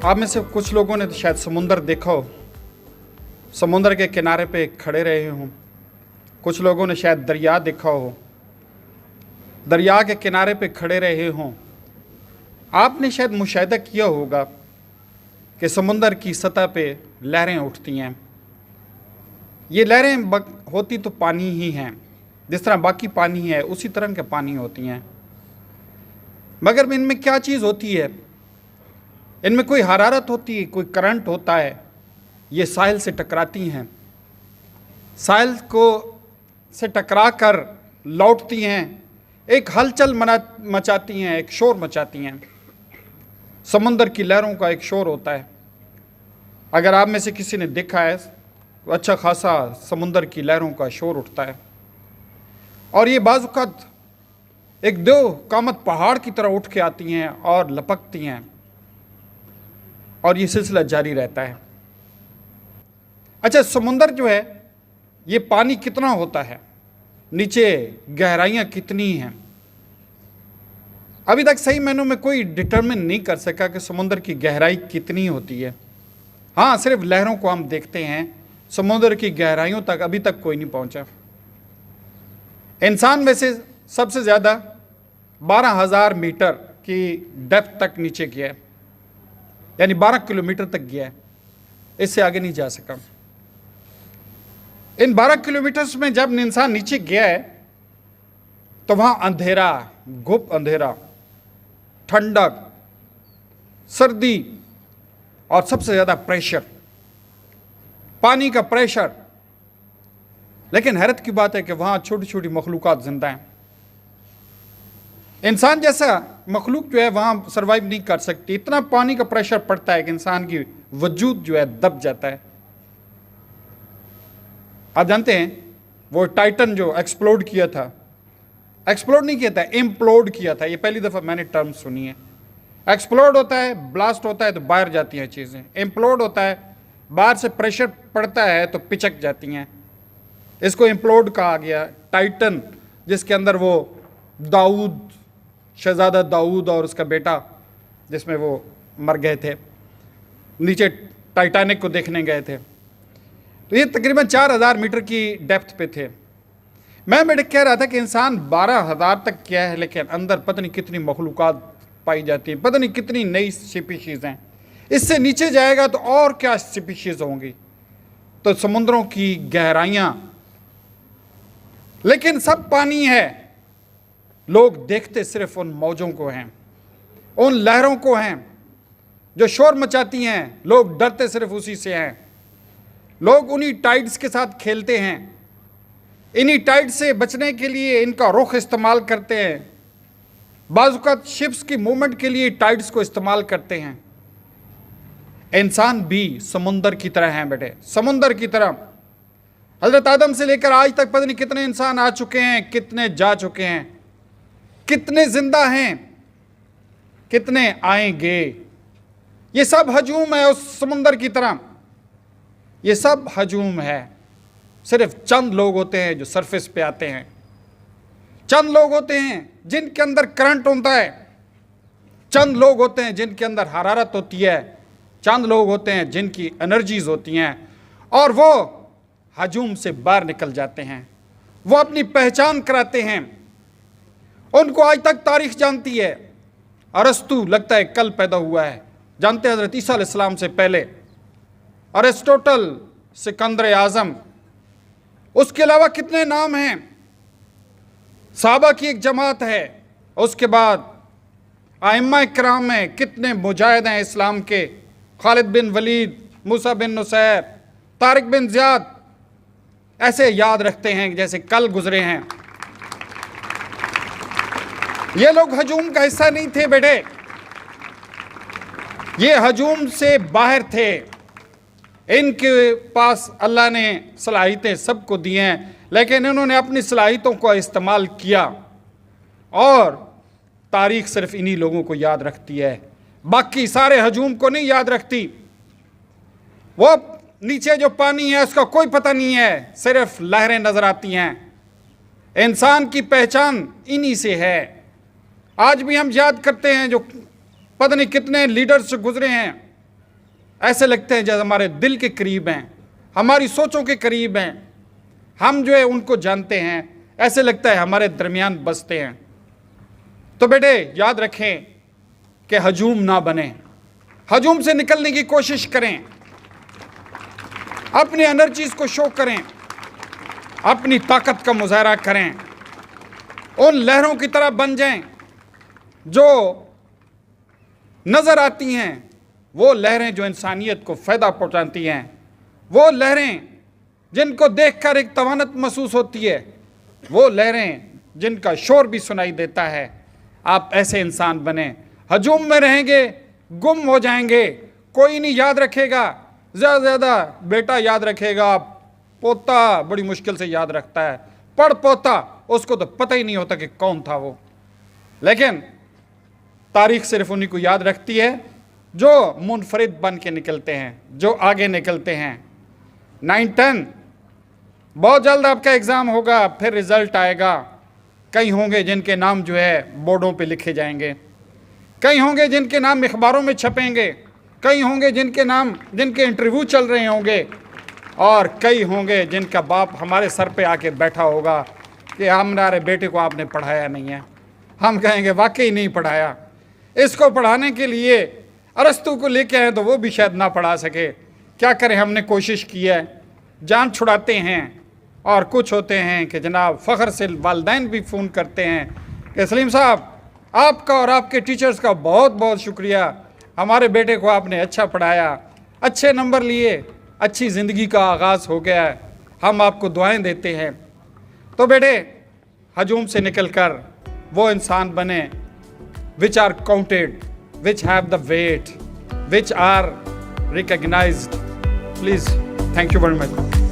आप में से कुछ लोगों ने तो शायद समुंदर देखा हो, समुंदर के किनारे पे खड़े रहे हों। कुछ लोगों ने शायद दरिया देखा हो, दरिया के किनारे पे खड़े रहे हों। आपने शायद मुशाहिदा किया होगा कि समुंदर की सतह पे लहरें उठती हैं। ये लहरें होती तो पानी ही हैं, जिस तरह बाकी पानी है उसी तरह के पानी होती हैं। मगर इनमें क्या चीज़ होती है? इनमें कोई हरारत होती है, कोई करंट होता है। ये साहिल से टकराती हैं, साहिल को से टकरा कर लौटती हैं, एक हलचल मचाती हैं, एक शोर मचाती हैं। समुंदर की लहरों का एक शोर होता है। अगर आप में से किसी ने देखा है, तो अच्छा खासा समुंदर की लहरों का शोर उठता है। और ये बाज़-औक़ात एक दो कामत पहाड़ की तरह उठ के आती हैं और लपकती हैं, और ये सिलसिला जारी रहता है। अच्छा, समुंदर जो है ये पानी कितना होता है, नीचे गहराइयाँ कितनी हैं, अभी तक सही मायनों में कोई डिटरमिन नहीं कर सका कि समुंदर की गहराई कितनी होती है। हाँ, सिर्फ लहरों को हम देखते हैं, समुंदर की गहराइयों तक अभी तक कोई नहीं पहुंचा। इंसान वैसे सबसे ज़्यादा 12,000 मीटर की डेप्थ तक नीचे गया है, यानी 12 किलोमीटर तक गया है, इससे आगे नहीं जा सका। इन 12 किलोमीटर में जब इंसान नीचे गया है तो वहां अंधेरा, गुप अंधेरा, ठंडक, सर्दी और सबसे ज़्यादा प्रेशर, पानी का प्रेशर। लेकिन हैरत की बात है कि वहां छोटी छोटी मखलूक़ात जिंदा हैं। इंसान जैसा मखलूक जो है वहां सरवाइव नहीं कर सकती। इतना पानी का प्रेशर पड़ता है कि इंसान की वजूद जो है दब जाता है। आप जानते हैं वो टाइटन जो एक्सप्लोड किया था, एक्सप्लोड नहीं किया था, इम्प्लोड किया था। ये पहली दफ़ा मैंने टर्म सुनी है। एक्सप्लोड होता है, ब्लास्ट होता है तो बाहर जाती हैं चीज़ें। इम्प्लोड होता है, बाहर से प्रेशर पड़ता है तो पिचक जाती हैं। इसको इम्प्लोड कहा गया। टाइटन, जिसके अंदर वो दाऊद, शहजादा दाऊद और उसका बेटा, जिसमें वो मर गए थे, नीचे टाइटैनिक को देखने गए थे, तो ये तकरीबन 4,000 मीटर की डेप्थ पे थे। मैं कह रहा था कि इंसान 12,000 तक क्या है, लेकिन अंदर पता नहीं कितनी मखलूक़ात पाई जाती हैं, पता नहीं कितनी नई स्पीशीज़ हैं। इससे नीचे जाएगा तो और क्या स्पीशीज़ होंगी। तो समुद्रों की गहराइयाँ, लेकिन सब पानी है। लोग देखते सिर्फ उन मौजों को हैं, उन लहरों को हैं जो शोर मचाती हैं। लोग डरते सिर्फ उसी से हैं। लोग उन्हीं टाइड्स के साथ खेलते हैं, इन्हीं टाइड से बचने के लिए इनका रुख इस्तेमाल करते हैं। बाज़-औक़ात शिप्स की मूवमेंट के लिए टाइड्स को इस्तेमाल करते हैं। इंसान भी समुंदर की तरह हैं बेटे, समुंदर की तरह। हज़रत आदम से लेकर आज तक पता नहीं कितने इंसान आ चुके हैं, कितने जा चुके हैं, कितने जिंदा हैं, कितने आएंगे। ये सब हजूम है उस समुंदर की तरह। ये सब हजूम है। सिर्फ चंद लोग होते हैं जो सरफेस पे आते हैं, चंद लोग होते हैं जिनके अंदर करंट होता है, चंद लोग होते हैं जिनके अंदर हरारत होती है, चंद लोग होते हैं जिनकी एनर्जीज होती हैं, और वो हजूम से बाहर निकल जाते हैं। वो अपनी पहचान कराते हैं। उनको आज तक तारीख जानती है। अरस्तु लगता है कल पैदा हुआ है, जानते हैं हज़रत ईसा अलैहिस्सलाम से पहले। अरिस्टोटल, सिकंदर आज़म, उसके अलावा कितने नाम हैं। सहाबा की एक जमात है, उसके बाद आइम्मा किराम हैं, कितने मुजाहिद हैं इस्लाम के। खालिद बिन वलीद, मूसा बिन नुसैर, तारिक बिन ज़ियाद, ऐसे याद रखते हैं जैसे कल गुजरे हैं। ये लोग हजूम का हिस्सा नहीं थे बेटे, ये हजूम से बाहर थे। इनके पास अल्लाह ने सलाहियतें सबको दी हैं, लेकिन इन्होंने अपनी सलाहियतों को इस्तेमाल किया, और तारीख सिर्फ इन्हीं लोगों को याद रखती है, बाकी सारे हजूम को नहीं याद रखती। वो नीचे जो पानी है उसका कोई पता नहीं है, सिर्फ लहरें नजर आती हैं। इंसान की पहचान इन्हीं से है। आज भी हम याद करते हैं जो पता नहीं कितने लीडर्स गुजरे हैं, ऐसे लगते हैं जैसे हमारे दिल के करीब हैं, हमारी सोचों के करीब हैं, हम जो है उनको जानते हैं, ऐसे लगता है हमारे दरमियान बसते हैं। तो बेटे याद रखें कि हजूम ना बने, हजूम से निकलने की कोशिश करें, अपनी एनर्जीज को शो करें, अपनी ताकत का मुजाहरा करें, उन लहरों की तरह बन जाएं जो नजर आती हैं, वो लहरें जो इंसानियत को फायदा पहुंचाती हैं, वो लहरें जिनको देखकर एक तवानत महसूस होती है, वो लहरें जिनका शोर भी सुनाई देता है। आप ऐसे इंसान बने। हजूम में रहेंगे गुम हो जाएंगे, कोई नहीं याद रखेगा, ज़्यादा से ज़्यादा बेटा याद रखेगा, पोता बड़ी मुश्किल से याद रखता है, पढ़ पोता, उसको तो पता ही नहीं होता कि कौन था वो। लेकिन तारीख सिर्फ उन्हीं को याद रखती है जो मुनफरिद बन के निकलते हैं, जो आगे निकलते हैं। 9-10 बहुत जल्द आपका एग्ज़ाम होगा, फिर रिज़ल्ट आएगा। कई होंगे जिनके नाम जो है बोर्डों पे लिखे जाएंगे, कई होंगे जिनके नाम अखबारों में छपेंगे, कई होंगे जिनके इंटरव्यू चल रहे होंगे, और कई होंगे जिनका बाप हमारे सर पे आके बैठा होगा कि हमारे बेटे को आपने पढ़ाया नहीं है। हम कहेंगे वाकई नहीं पढ़ाया, इसको पढ़ाने के लिए अरस्तू को लेके आए तो वो भी शायद ना पढ़ा सके। क्या करें, हमने कोशिश की है, जान छुड़ाते हैं। और कुछ होते हैं कि जनाब फ़ख्र से वालिदैन भी फ़ोन करते हैं कि सलीम साहब आपका और आपके टीचर्स का बहुत बहुत शुक्रिया, हमारे बेटे को आपने अच्छा पढ़ाया, अच्छे नंबर लिए, अच्छी ज़िंदगी का आगाज़ हो गया है, हम आपको दुआएं देते हैं। तो बेटे हजूम से निकल कर वो इंसान बने which are counted, which have the weight, which are recognized. Please, thank you very much.